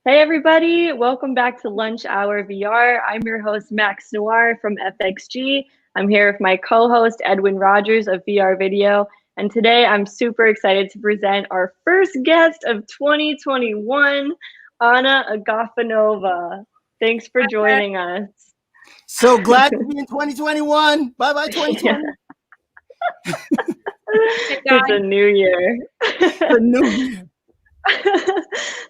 Hey everybody, welcome back to Lunch Hour VR. I'm your host Max Noir from FXG. I'm here with my co-host Edwin Rogers of VR Video, and today I'm super excited to present our first guest of 2021, Anna Agafonova. Thanks for joining us. So glad to be in 2021. Bye bye 2020. It's a new year. The new year.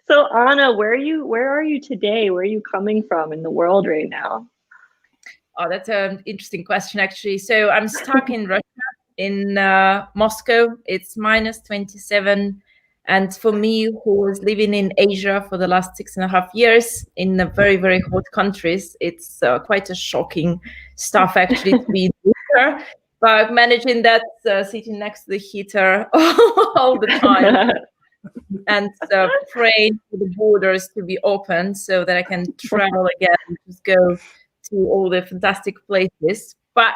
So Anna, where are you today? Where are you coming from in the world right now? Oh, that's an interesting question, actually. So I'm stuck in Russia, in Moscow. It's -27. And for me, who was living in Asia for the last 6.5 years in a very, very hot countries, it's quite a shocking stuff, actually, to be there. But managing that, sitting next to the heater all the time. And praying for the borders to be open so that I can travel again and just go to all the fantastic places. But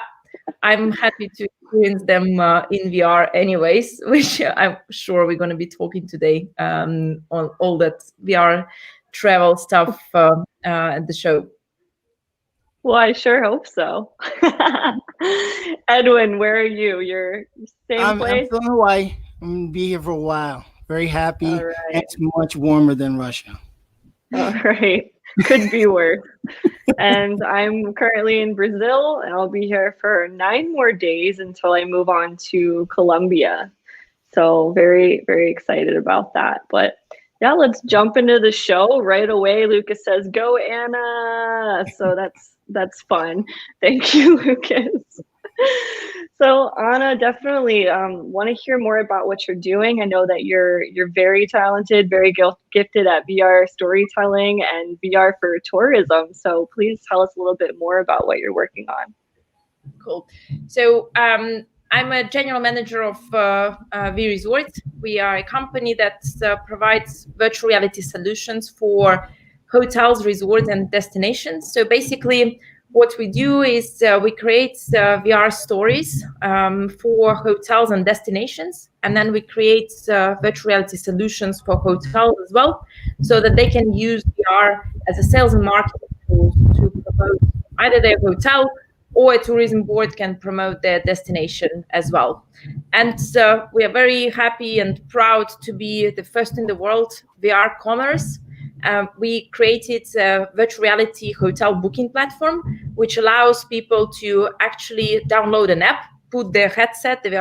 I'm happy to experience them in VR anyways, which I'm sure we're going to be talking today on all that VR travel stuff at the show. Well, I sure hope so. Edwin, where are you? You're same I'm place? still in Hawaii. I'm going to be here for a while. Very happy. All right. It's much warmer than Russia. All right. Could be worse. And I'm currently in Brazil, and I'll be here for 9 more days until I move on to Colombia. So very, very excited about that. But yeah, let's jump into the show right away. Lucas says, "Go, Anna!" So that's fun. Thank you, Lucas. So Anna, definitely want to hear more about what you're doing. I know that you're very talented, very gifted at VR storytelling and VR for tourism. So please tell us a little bit more about what you're working on. Cool. So I'm a general manager of VResorts. We are a company that provides virtual reality solutions for hotels, resorts, and destinations. So basically, what we do is we create VR stories for hotels and destinations, and then we create virtual reality solutions for hotels as well, so that they can use VR as a sales and marketing tool to promote either their hotel or a tourism board can promote their destination as well. And we are very happy and proud to be the first in the world VR commerce. We created a virtual reality hotel booking platform, which allows people to actually download an app, put their headset, the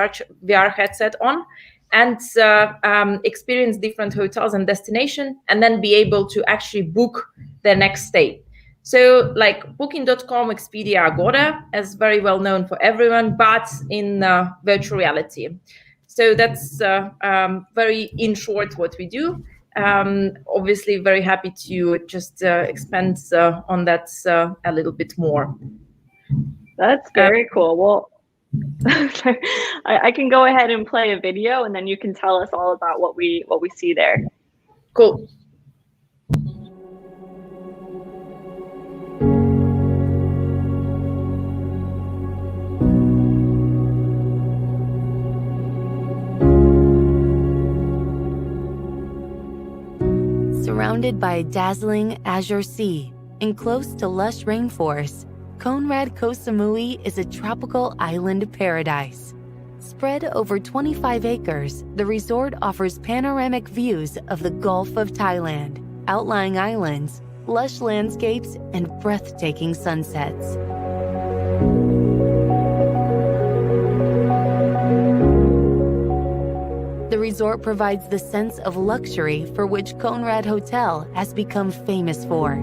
VR headset on, and experience different hotels and destination, and then be able to actually book their next stay. So like Booking.com, Expedia, Agoda is very well known for everyone, but in virtual reality. So that's very in short what we do. Obviously very happy to just expand on that a little bit more. That's very cool. Well, I can go ahead and play a video, and then you can tell us all about what we see there. Cool. Surrounded by a dazzling azure sea and close to lush rainforests, Konrad Koh Samui is a tropical island paradise. Spread over 25 acres, the resort offers panoramic views of the Gulf of Thailand, outlying islands, lush landscapes, and breathtaking sunsets. The resort provides the sense of luxury for which Konrad Hotel has become famous for.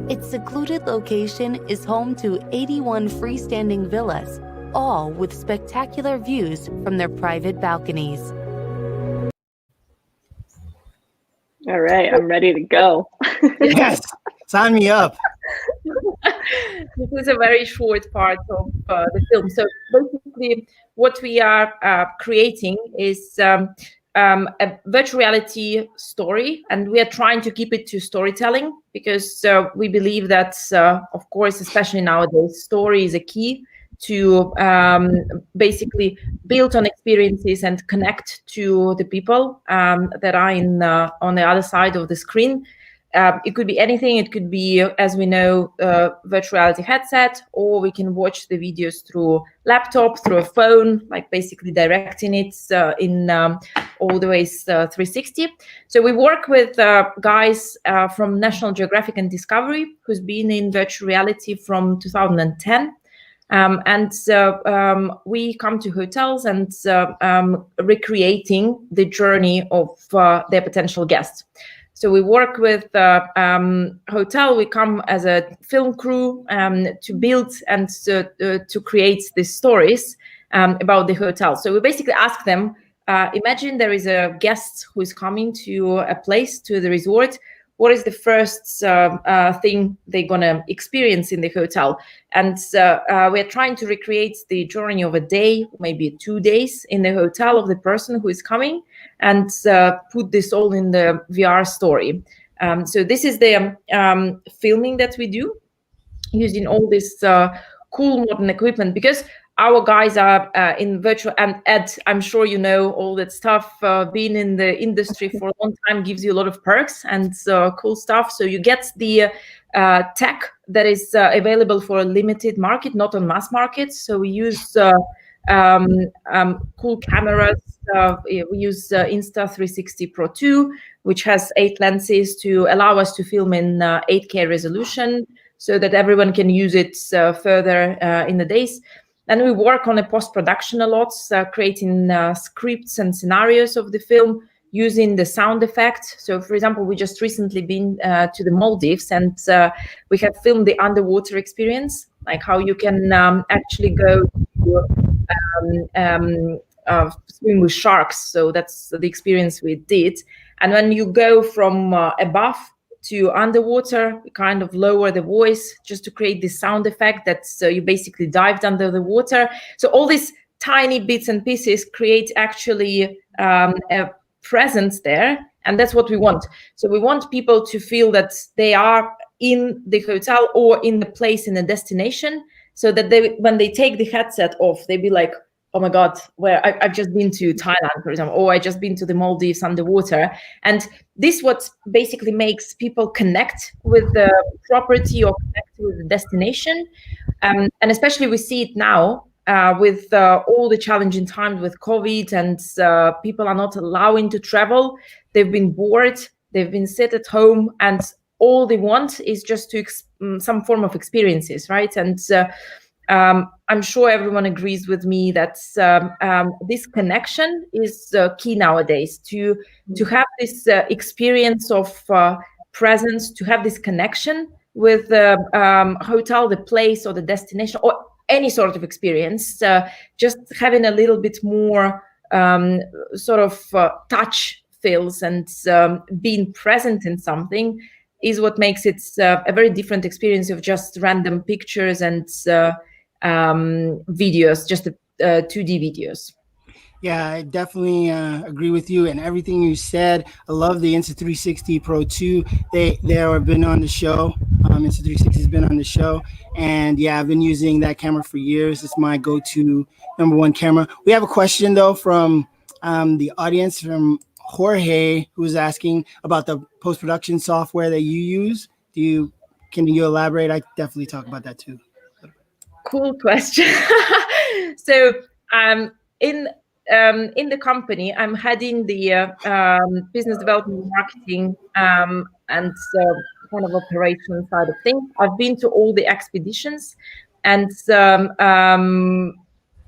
Its secluded location is home to 81 freestanding villas, all with spectacular views from their private balconies. All right, I'm ready to go. Yes, sign me up. This is a very short part of the film. So basically, what we are creating is a virtual reality story, and we are trying to keep it to storytelling because we believe that, of course, especially nowadays, story is a key to basically build on experiences and connect to the people that are on the other side of the screen. It could be anything. It could be, as we know, virtual reality headset, or we can watch the videos through laptop, through a phone, like basically directing it in all the ways 360. So we work with guys from National Geographic and Discovery, who's been in virtual reality from 2010. We come to hotels and recreating the journey of their potential guests. So we work with hotel. We come as a film crew to build and to create these stories about the hotel. So we basically ask them, imagine there is a guest who is coming to a place, to the resort. What is the first thing they're going to experience in the hotel? And we're trying to recreate the journey of a day, maybe 2 days in the hotel of the person who is coming, and put this all in the VR story. So this is the filming that we do using all this cool modern equipment, because our guys are in virtual, and Ed, I'm sure you know all that stuff. Being in the industry for a long time gives you a lot of perks and cool stuff. So you get the tech that is available for a limited market, not on mass markets. So we use cool cameras. We use Insta360 Pro 2, which has 8 lenses to allow us to film in 8K resolution, so that everyone can use it further in the days. And we work on a post-production a lot, creating scripts and scenarios of the film using the sound effect. So, for example, we just recently been to the Maldives, and we have filmed the underwater experience, like how you can actually go to swim with sharks. So that's the experience we did. And when you go from above to underwater, we kind of lower the voice just to create this sound effect that you basically dived under the water. So all these tiny bits and pieces create actually a presence there, and that's what we want. So we want people to feel that they are in the hotel or in the place, in the destination, so that they, when they take the headset off, they be like, oh my God, where I've just been to Thailand, for example, or I just been to the Maldives underwater. And this what basically makes people connect with the property or connect with the destination. And especially we see it now with all the challenging times with COVID, and people are not allowing to travel. They've been bored, they've been sit at home, and all they want is just to some form of experiences, right? And I'm sure everyone agrees with me that this connection is key nowadays, to have this experience of presence, to have this connection with the hotel, the place, or the destination, or any sort of experience. Just having a little bit more sort of touch feels, and being present in something is what makes it a very different experience of just random pictures and videos, just 2D videos. Yeah, I definitely agree with you and everything you said. I love the Insta360 Pro 2. They have been on the show. Insta360 has been on the show. And yeah, I've been using that camera for years. It's my go-to #1 camera. We have a question, though, from the audience, from Jorge, who's asking about the post-production software that you use. Can you elaborate? I definitely talk about that too. Cool question. So in the company, I'm heading the business development, marketing, and kind of operation side of things. I've been to all the expeditions, and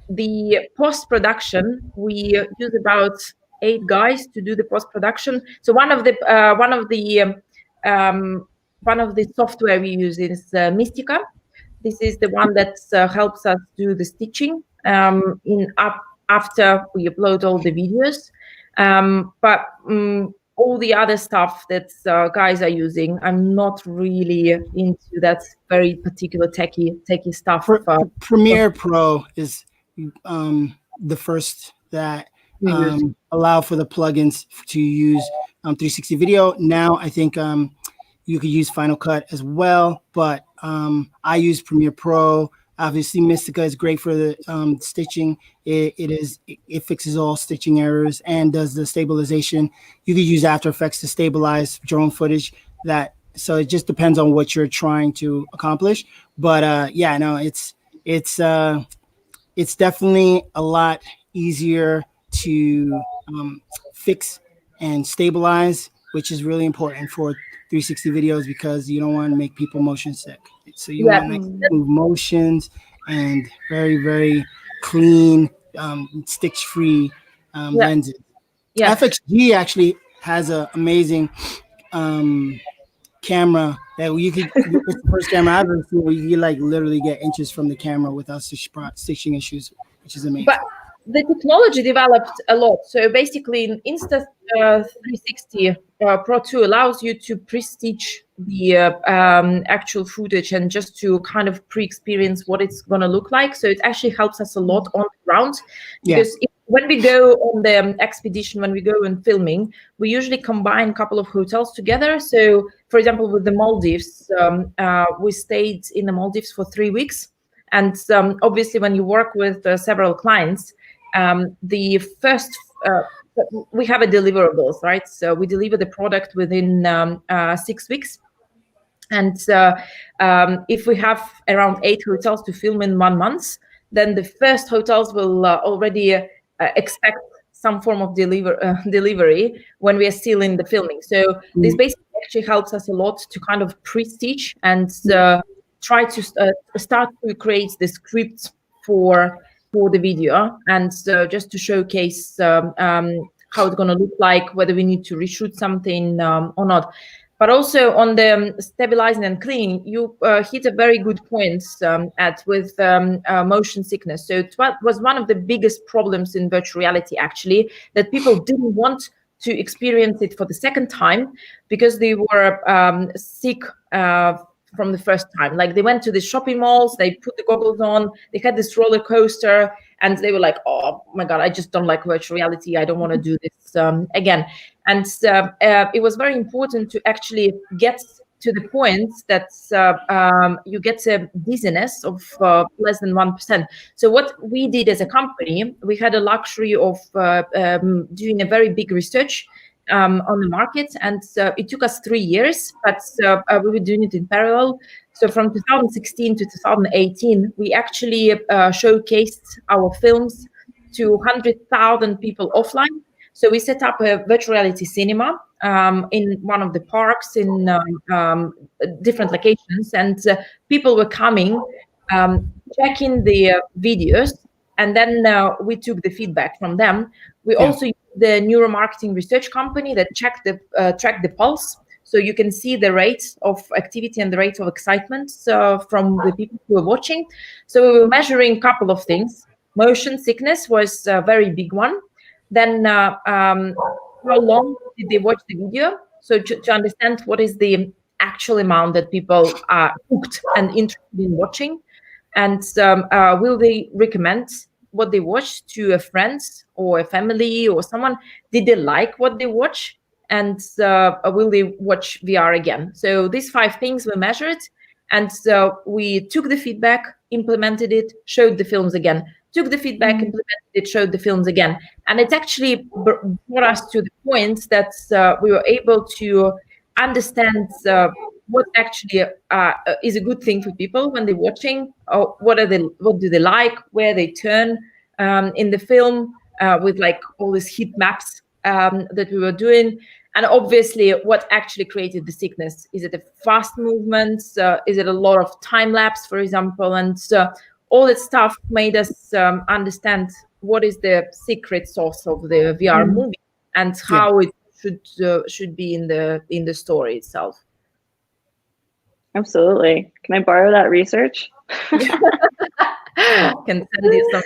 the post-production, we use about 8 guys to do the post-production. So one of the software we use is Mystica. This is the one that helps us do the stitching after we upload all the videos. But all the other stuff that guys are using, I'm not really into that very particular techie stuff. Premiere Pro is the first that allow for the plugins to use 360 video. Now I think you could use Final Cut as well, but I use Premiere Pro. Obviously, Mystica is great for the stitching. It fixes all stitching errors and does the stabilization. You could use After Effects to stabilize drone footage. So it just depends on what you're trying to accomplish. But yeah, no, it's definitely a lot easier to fix and stabilize, which is really important for 360 videos because you don't want to make people motion sick. So you Yeah, want to Mm. move motions and very, very clean, stitch free yeah, lenses. yeah. FXG actually has an amazing camera that you could. It's the first camera I've ever seen where you could like literally get inches from the camera without stitching issues, which is But amazing. the technology developed a lot. So basically, in Insta 360 Pro 2 allows you to pre-stitch the actual footage and just to kind of pre-experience what it's going to look like. So it actually helps us a lot on the ground Yeah. because when we go on the expedition, when we go and filming, we usually combine a couple of hotels together. So, for example, with the Maldives, we stayed in the Maldives for 3 weeks. And obviously, when you work with several clients, the first we have a deliverables, right? So we deliver the product within 6 weeks. And if we have around 8 hotels to film in 1 month, then the first hotels will already expect some form of delivery when we are still in the filming. So this basically actually helps us a lot to kind of pre-stitch and try to start to create the script for the video, and just to showcase how it's going to look like, whether we need to reshoot something or not. But also on the stabilizing and cleaning, you hit a very good point with motion sickness. So it was one of the biggest problems in virtual reality, actually, that people didn't want to experience it for the second time because they were sick from the first time. Like they went to the shopping malls, they put the goggles on, they had this roller coaster, and they were like, oh my God, I just don't like virtual reality. I don't want to do this again. And it was very important to actually get to the point that you get a dizziness of less than 1%. So what we did as a company, we had a luxury of doing a very big research on the market, and it took us 3 years, but we were doing it in parallel. So from 2016 to 2018, we actually showcased our films to 100,000 people offline. So we set up a virtual reality cinema in one of the parks in different locations, and people were coming, checking the videos, and then we took the feedback from them. We also used the neuromarketing research company that tracked the pulse. So you can see the rate of activity and the rate of excitement from the people who are watching. So we were measuring a couple of things. Motion sickness was a very big one. Then how long did they watch the video? So to understand what is the actual amount that people are hooked and interested in watching. And will they recommend what they watch to a friend or a family or someone? Did they like what they watch? And will they watch VR again? So these 5 things were measured, and we took the feedback, implemented it, showed the films again. Took the feedback, implemented it, showed the films again. And it actually brought us to the point that we were able to understand what actually is a good thing for people when they're watching, or what do they like, where they turn in the film, with like all these heat maps that we were doing. And obviously what actually created the sickness. Is it a fast movements? Is it a lot of time lapse, for example? And all that stuff made us understand what is the secret sauce of the VR movie and how it should be in the story itself. Absolutely. Can I borrow that research? Can send you some.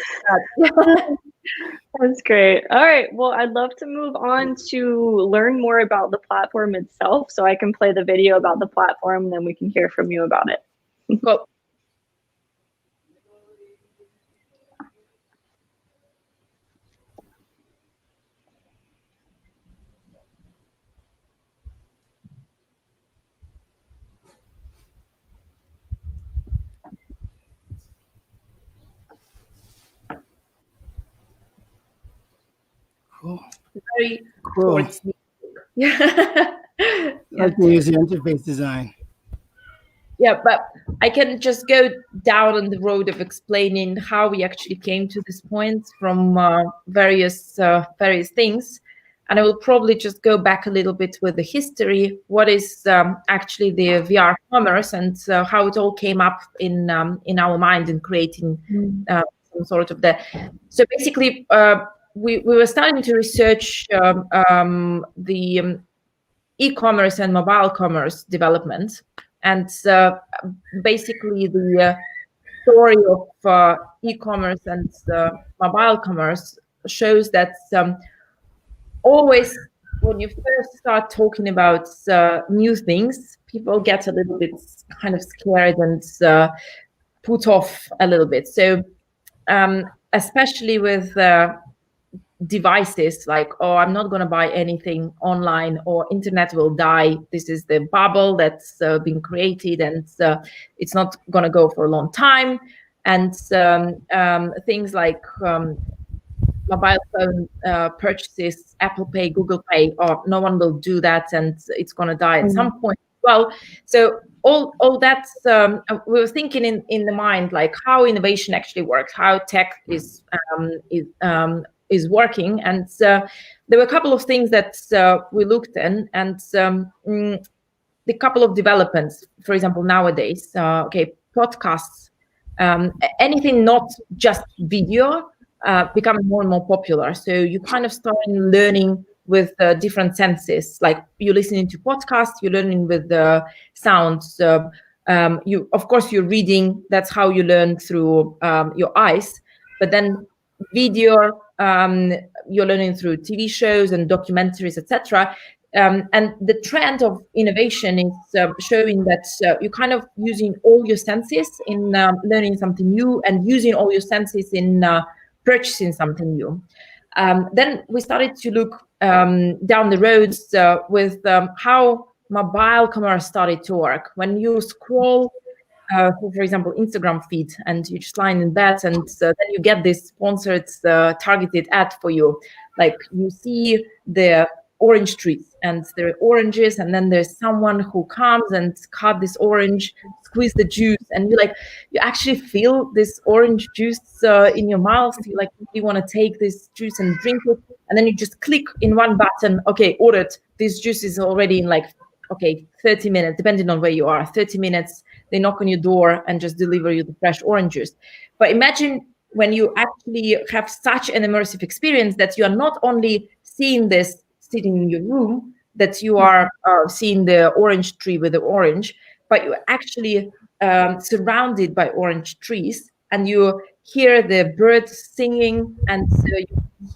That's great. All right. Well, I'd love to move on to learn more about the platform itself, so I can play the video about the platform, and then we can hear from you about it. Cool. Cool. Very Cool. short. Yeah. Like the user interface design. Yeah, but I can just go down on the road of explaining how we actually came to this point from various things, and I will probably just go back a little bit with the history. What is actually the VR commerce, and how it all came up in our mind in creating some sort of the. So basically, we were starting to research the e-commerce and mobile commerce development. And basically, the story of e-commerce and mobile commerce shows that always when you first start talking about new things, people get a little bit kind of scared and put off a little bit. So especially with devices like, oh, I'm not going to buy anything online, or internet will die. This is the bubble that's been created, and it's not going to go for a long time. And things like mobile phone purchases, Apple Pay, Google Pay, or no one will do that, and it's going to die at some point. Well, so all that's we were thinking in the mind, like how innovation actually works, how tech is working. And there were a couple of things that we looked in, and the couple of developments, for example, nowadays, podcasts, anything not just video, becoming more and more popular. So you kind of start learning with different senses, like you're listening to podcasts, you're learning with the sounds. You, of course, you're reading. That's how you learn, through your eyes. But then video, you're learning through TV shows and documentaries, etc. And the trend of innovation is showing that you're kind of using all your senses in learning something new, and using all your senses in purchasing something new. Then we started to look down the roads with how mobile commerce started to work. When you scroll, for example, Instagram feed, and you just lying in bed, and then you get this sponsored targeted ad for you. Like you see the orange trees, and there are oranges, and then there's someone who comes and cut this orange, squeeze the juice, and you actually feel this orange juice in your mouth. You you want to take this juice and drink it, and then you just click in one button. Okay, ordered. This juice is already in 30 minutes, depending on where you are. 30 minutes, they knock on your door and just deliver you the fresh orange juice. But imagine when you actually have such an immersive experience that you are not only seeing this sitting in your room, that you are seeing the orange tree with the orange, but you're actually surrounded by orange trees, and you hear the birds singing, and you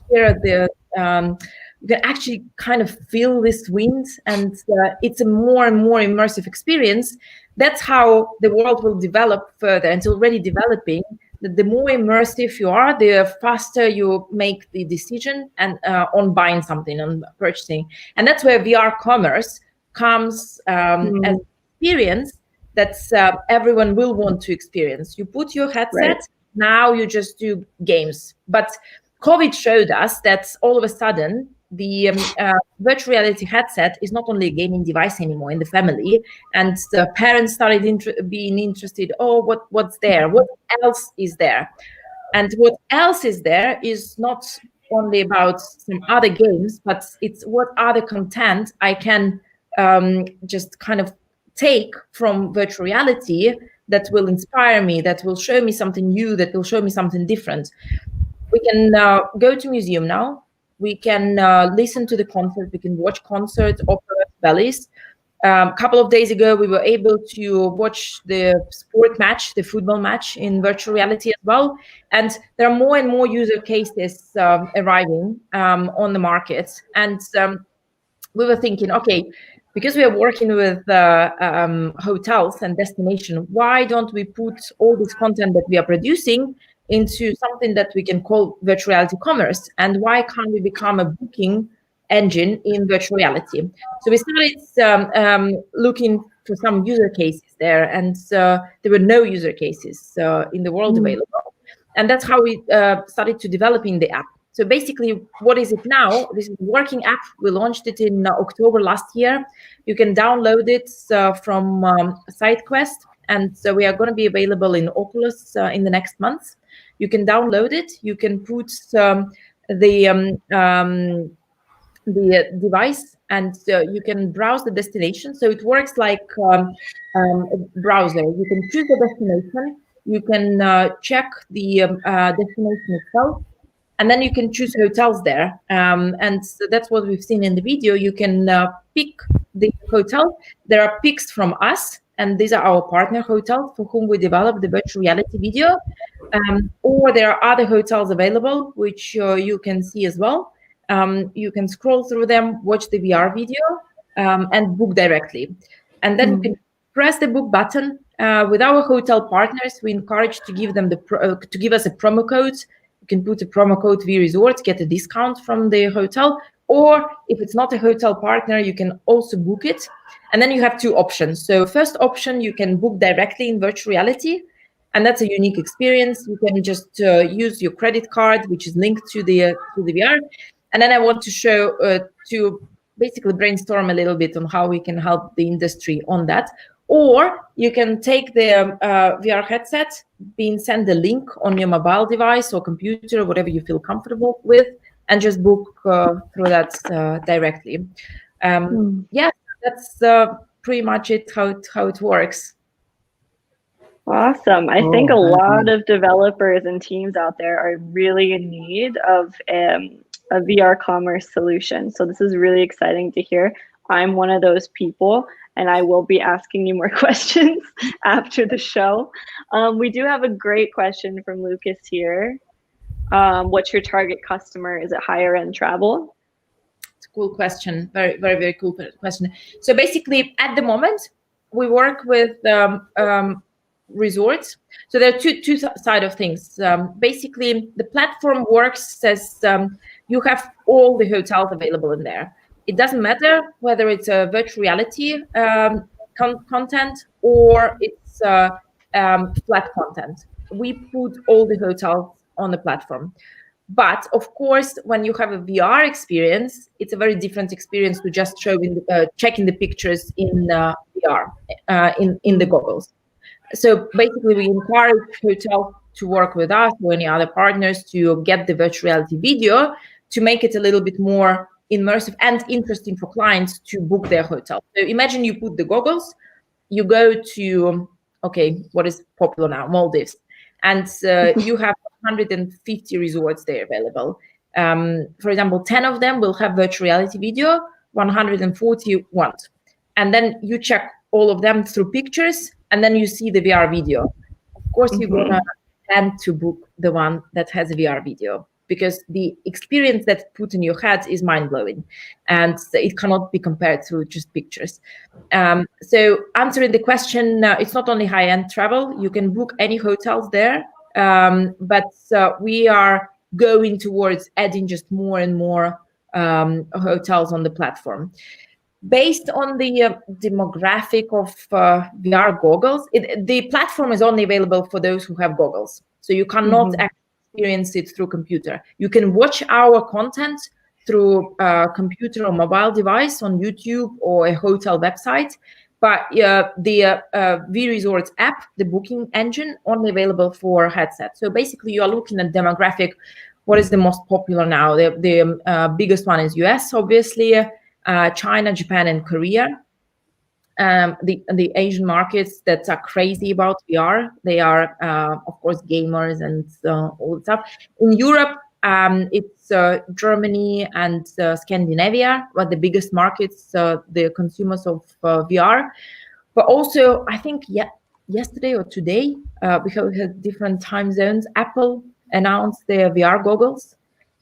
hear the you can actually kind of feel this wind, and it's a more and more immersive experience. That's how the world will develop further, and it's already developing. The more immersive you are, the faster you make the decision and on buying something, on purchasing. And that's where VR commerce comes as an experience that everyone will want to experience. You put your headset, now you just do games. But COVID showed us that all of a sudden, the virtual reality headset is not only a gaming device anymore in the family, and the parents started being interested. Oh, what's there? What else is there? And what else is there is not only about some other games, but it's what other content I can just kind of take from virtual reality that will inspire me, that will show me something new, that will show me something different. We can go to museum now. We can listen to the concert. We can watch concerts, opera, ballets. A couple of days ago, we were able to watch the sport match, the football match, in virtual reality as well. And there are more and more user cases arriving on the market. And we were thinking, okay, because we are working with hotels and destination, why don't we put all this content that we are producing into something that we can call virtual reality commerce? And why can't we become a booking engine in virtual reality? So we started looking for some user cases there, and there were no user cases in the world available. And that's how we started to developing the app. So basically, what is it now? This is a working app. We launched it in October last year. You can download it from SideQuest, and we are going to be available in Oculus in the next month. You can download it. You can put the device, and you can browse the destination. So it works like a browser. You can choose the destination. You can check the destination itself, and then you can choose hotels there. And so that's what we've seen in the video. You can pick the hotel. There are picks from us, and these are our partner hotels for whom we developed the virtual reality video. Or there are other hotels available, which you can see as well. You can scroll through them, watch the VR video, and book directly. And then you can press the book button. With our hotel partners, we encourage to give them to give us a promo code. You can put a promo code VResorts, get a discount from the hotel. Or if it's not a hotel partner, you can also book it. And then you have two options. So first option, you can book directly in virtual reality. And that's a unique experience. You can just use your credit card, which is linked to the VR. And then I want to show to basically brainstorm a little bit on how we can help the industry on that. Or you can take the VR headset, send the link on your mobile device or computer or whatever you feel comfortable with, and just book through that directly. Yeah, that's pretty much it, how it works. Awesome. I think a lot of developers and teams out there are really in need of a VR commerce solution. So this is really exciting to hear. I'm one of those people, and I will be asking you more questions after the show. We do have a great question from Lucas here. What's your target customer? Is it higher end travel? It's a cool question. Very, very, very cool question. So basically, at the moment, we work with resorts. So there are two sides of things. Basically, the platform works as you have all the hotels available in there. It doesn't matter whether it's a virtual reality content or it's flat content. We put all the hotels on the platform. But of course, when you have a VR experience, it's a very different experience to just checking the pictures in VR, in the goggles. So basically, we encourage hotels to work with us or any other partners to get the virtual reality video to make it a little bit more immersive and interesting for clients to book their hotel. So imagine you put the goggles, you go to, what is popular now, Maldives, and you have 150 resorts there available. For example, 10 of them will have virtual reality video, 140 won't. And then you check all of them through pictures, and then you see the VR video. Of course, you're going to tend to book the one that has a VR video, because the experience that's put in your head is mind-blowing, and it cannot be compared to just pictures. So answering the question, it's not only high-end travel. You can book any hotels there, but we are going towards adding just more and more hotels on the platform. Based on the demographic of VR goggles, the platform is only available for those who have goggles. So you cannot actually experience it through computer. You can watch our content through computer or mobile device on YouTube or a hotel website. But the VResorts app, the booking engine, only available for headset. So basically, you are looking at demographic. What is the most popular now? The biggest one is US, obviously. China, Japan, and Korea. The Asian markets that are crazy about VR, they are, of course, gamers and all that stuff. In Europe, it's Germany and Scandinavia, were the biggest markets, the consumers of VR. But also, I think yesterday or today, because we had different time zones, Apple announced their VR goggles,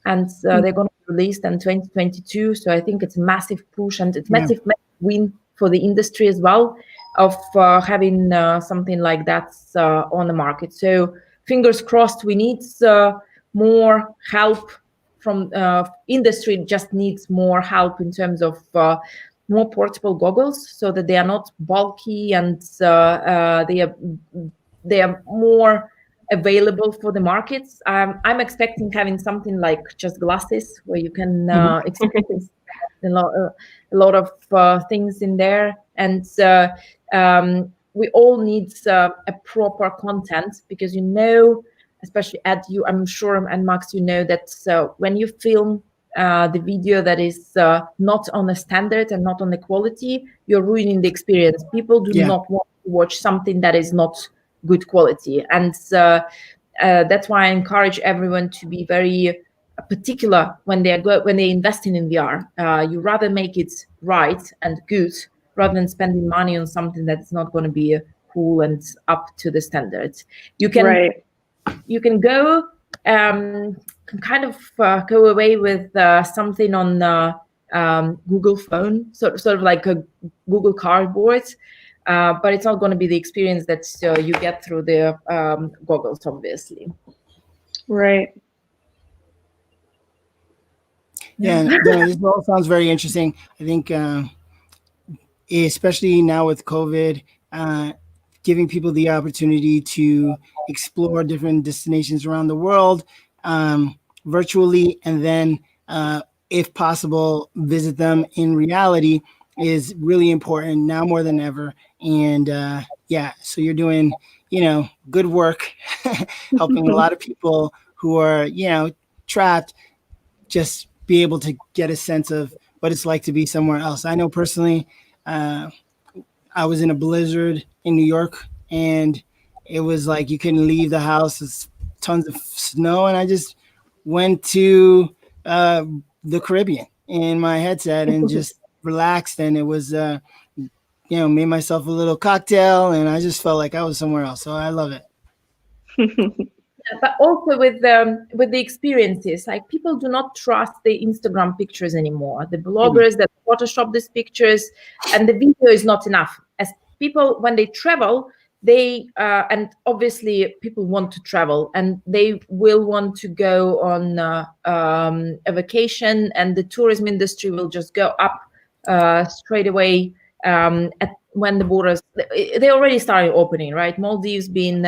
and they're going to be released in 2022. So I think it's a massive push, and it's massive win for the industry as well, of having something like that on the market. So fingers crossed. We need more help from industry. Just needs more help in terms of more portable goggles, so that they are not bulky and they are more available for the markets. I'm expecting having something like just glasses where you can experience a lot of things in there. And we all need a proper content, because especially I'm sure, and Max, that when you film the video that is not on the standard and not on the quality, you're ruining the experience. People do not want to watch something that is not good quality. And that's why I encourage everyone to be very particular when they're investing in VR. You rather make it right and good rather than spending money on something that's not going to be cool and up to the standards. You can go kind of go away with something on Google phone, sort of like a Google Cardboard, but it's not going to be the experience that you get through the goggles, obviously. Right. Yeah, this all sounds very interesting. I think, especially now with COVID, giving people the opportunity to explore different destinations around the world virtually, and then, if possible, visit them in reality is really important now more than ever. And so you're doing, good work, helping a lot of people who are, trapped, just be able to get a sense of what it's like to be somewhere else. I know personally, I was in a blizzard in New York, and it was like you couldn't leave the house. It's tons of snow, and I just went to the Caribbean in my headset and just relaxed, and it was made myself a little cocktail, and I just felt like I was somewhere else. So I love it. But also with the experiences, like people do not trust the Instagram pictures anymore. The bloggers that Photoshop these pictures, and the video is not enough. As people, when they travel, they and obviously people want to travel, and they will want to go on a vacation, and the tourism industry will just go up straight away when the borders, they already started opening, right? Maldives being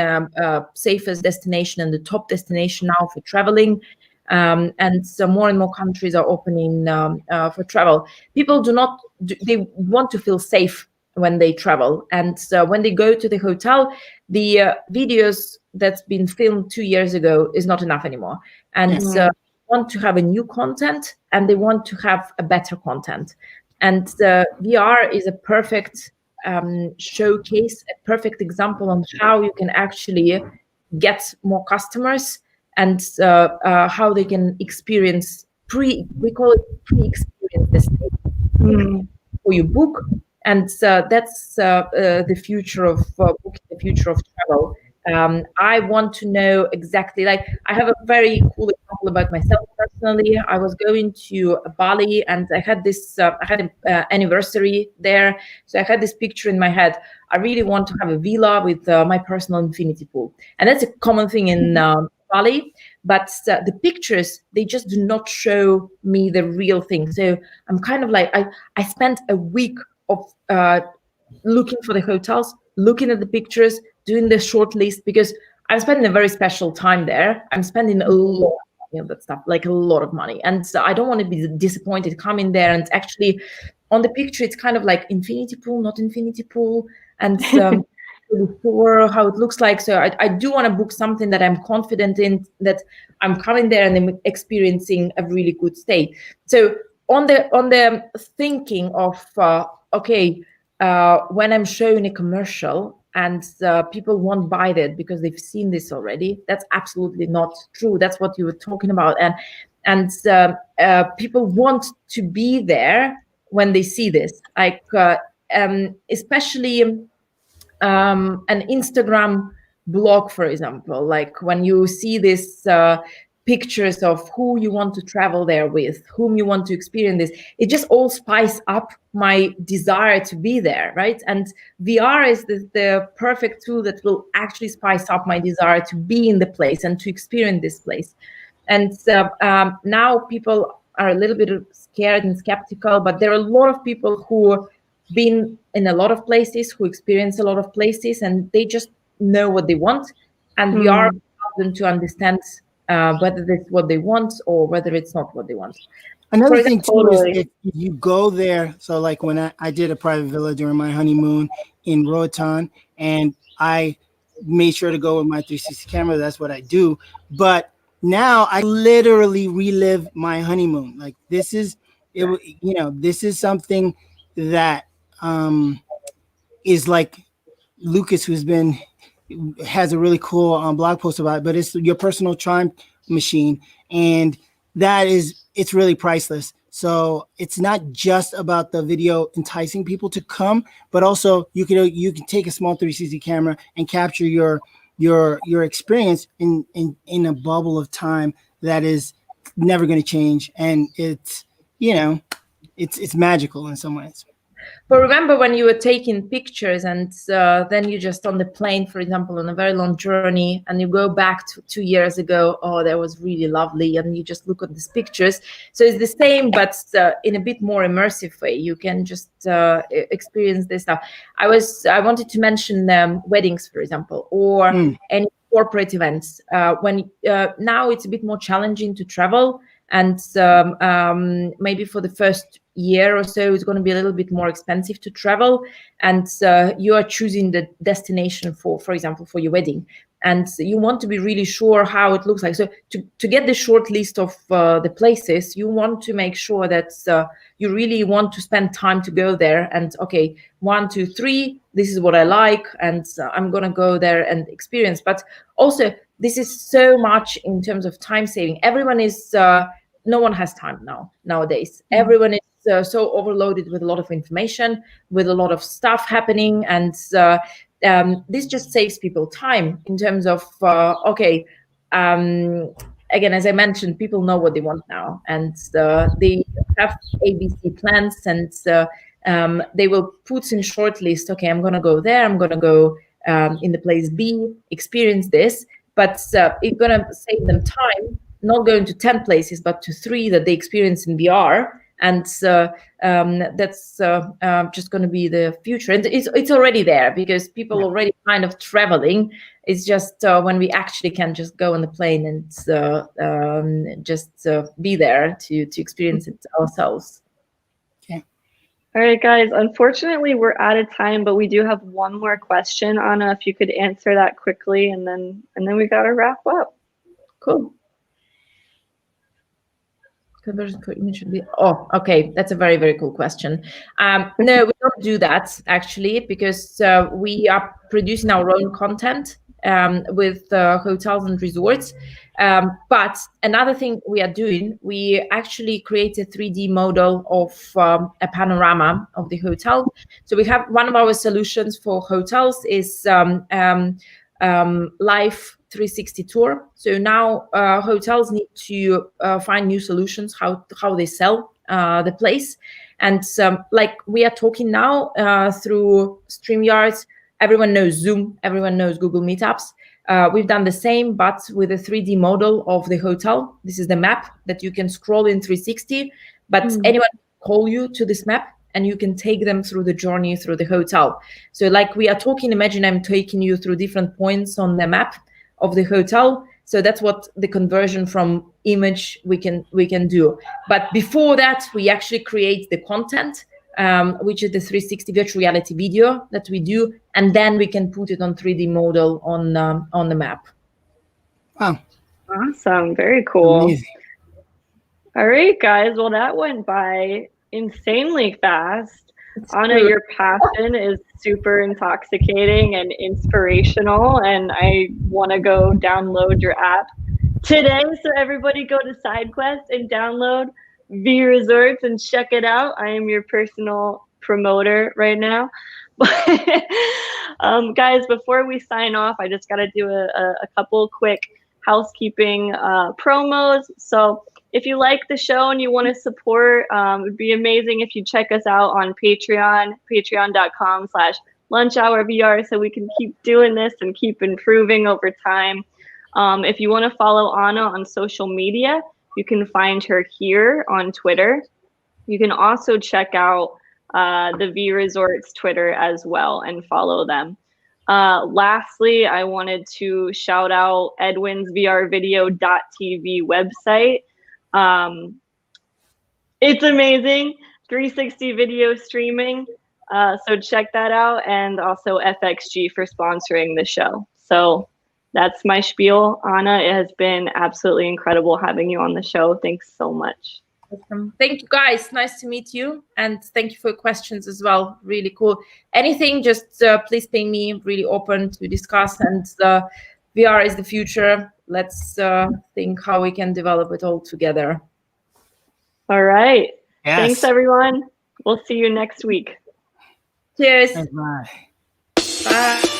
safest destination and the top destination now for traveling. And so more and more countries are opening for travel. People they want to feel safe when they travel. And so when they go to the hotel, the videos that's been filmed 2 years ago is not enough anymore. And want to have a new content, and they want to have a better content. And VR is a perfect showcase, a perfect example on how you can actually get more customers, and how they can experience we call it pre-experience destination for you book. And that's the future of booking, the future of travel. I want to know exactly, like I have a very cool example about myself personally. I was going to Bali, and I had this, I had an anniversary there. So I had this picture in my head. I really want to have a villa with my personal infinity pool. And that's a common thing in Bali, but the pictures, they just do not show me the real thing. So I'm kind of like, I spent a week of looking for the hotels, looking at the pictures, doing the short list, because I'm spending a very special time there. I'm spending a lot of money on that stuff, like a lot of money. And so I don't want to be disappointed coming there. And actually on the picture, it's kind of like infinity pool, not infinity pool. And really sure how it looks like. So I do want to book something that I'm confident in, that I'm coming there and I'm experiencing a really good stay. So on the thinking of, when I'm showing a commercial and people won't buy that because they've seen this already, that's absolutely not true. That's what you were talking about. And people want to be there when they see this, like especially an Instagram blog, for example, like when you see this pictures of who you want to travel there with, whom you want to experience this, it just all spice up my desire to be there, right? And VR is the perfect tool that will actually spice up my desire to be in the place and to experience this place. And now people are a little bit scared and skeptical, but there are a lot of people who been in a lot of places, who experience a lot of places, and they just know what they want. And VR them to understand whether this is what they want or whether it's not what they want. Another For thing example, too is if you go there, so like when I did a private villa during my honeymoon in Roatan, and I made sure to go with my 360 camera. That's what I do. But now I literally relive my honeymoon. Like this is it, you know, this is something that is like Lucas, who's been has a really cool blog post about it, but it's your personal time machine, and that is, it's really priceless. So it's not just about the video enticing people to come, but also you can take a small 360 camera and capture your experience in a bubble of time that is never going to change, and it's, you know, it's magical in some ways. But remember when you were taking pictures and then you just on the plane, for example, on a very long journey, and you go back to 2 years ago, oh, that was really lovely, and you just look at these pictures. So it's the same, but in a bit more immersive way. You can just experience this stuff. I wanted to mention weddings, for example, or any corporate events. When now it's a bit more challenging to travel, and maybe for the first year or so it's going to be a little bit more expensive to travel, and you are choosing the destination for example, for your wedding, and you want to be really sure how it looks like. So to get the short list of the places, you want to make sure that you really want to spend time to go there, and okay, 1, 2, 3, this is what I like, and I'm going to go there and experience. But also this is so much in terms of time saving. Everyone is no one has time nowadays. Everyone is so overloaded with a lot of information, with a lot of stuff happening, and this just saves people time in terms of again, as I mentioned, people know what they want now, and they have ABC plans, and they will put in short list, okay, I'm going to go there, I'm going to go in the place B, experience this, but it's going to save them time, not going to 10 places, but to 3 that they experience in VR. And that's just going to be the future. And it's already there, because people already kind of traveling. It's just when we actually can just go on the plane and just be there to experience it ourselves. Okay. All right, guys, unfortunately, we're out of time, but we do have one more question. Anna, if you could answer that quickly, and then we got to wrap up. Cool. Conversion for image. Oh, okay. That's a very, very cool question. No, we don't do that actually, because we are producing our own content with hotels and resorts. But another thing we are doing, we actually create a 3D model of a panorama of the hotel. So we have one of our solutions for hotels is live 360 tour. So now hotels need to find new solutions how they sell the place, and like we are talking now through StreamYards. Everyone knows Zoom, everyone knows Google Meetups. We've done the same, but with a 3D model of the hotel. This is the map that you can scroll in 360, but anyone can call you to this map, and you can take them through the journey through the hotel. So like we are talking, imagine I'm taking you through different points on the map of the hotel. So that's what the conversion from image we can do. But before that, we actually create the content, which is the 360 virtual reality video that we do, and then we can put it on 3D model on the map. Wow. Awesome. Very cool. Amazing. All right, guys. Well, that went by insanely fast. It's Anna, true. your passion is super intoxicating and inspirational, and I want to go download your app today. So everybody go to SideQuest and download VResorts and check it out. I am your personal promoter right now. Guys, before we sign off, I just got to do a couple quick housekeeping promos. So if you like the show and you want to support, it would be amazing if you check us out on Patreon, patreon.com/lunchhourvr, so we can keep doing this and keep improving over time. If you want to follow Anna on social media, you can find her here on Twitter. You can also check out the VResorts Twitter as well and follow them. Lastly, I wanted to shout out Edwin's VRvideo.tv website. It's amazing, 360 video streaming. So check that out, and also FXG for sponsoring the show. So that's my spiel. Anna, it has been absolutely incredible having you on the show. Thanks so much. Thank you, guys. Nice to meet you. And thank you for your questions as well. Really cool. Anything, just please ping me. Really open to discuss. And VR is the future. Let's think how we can develop it all together. All right. Yes. Thanks, everyone. We'll see you next week. Cheers. Bye. Bye.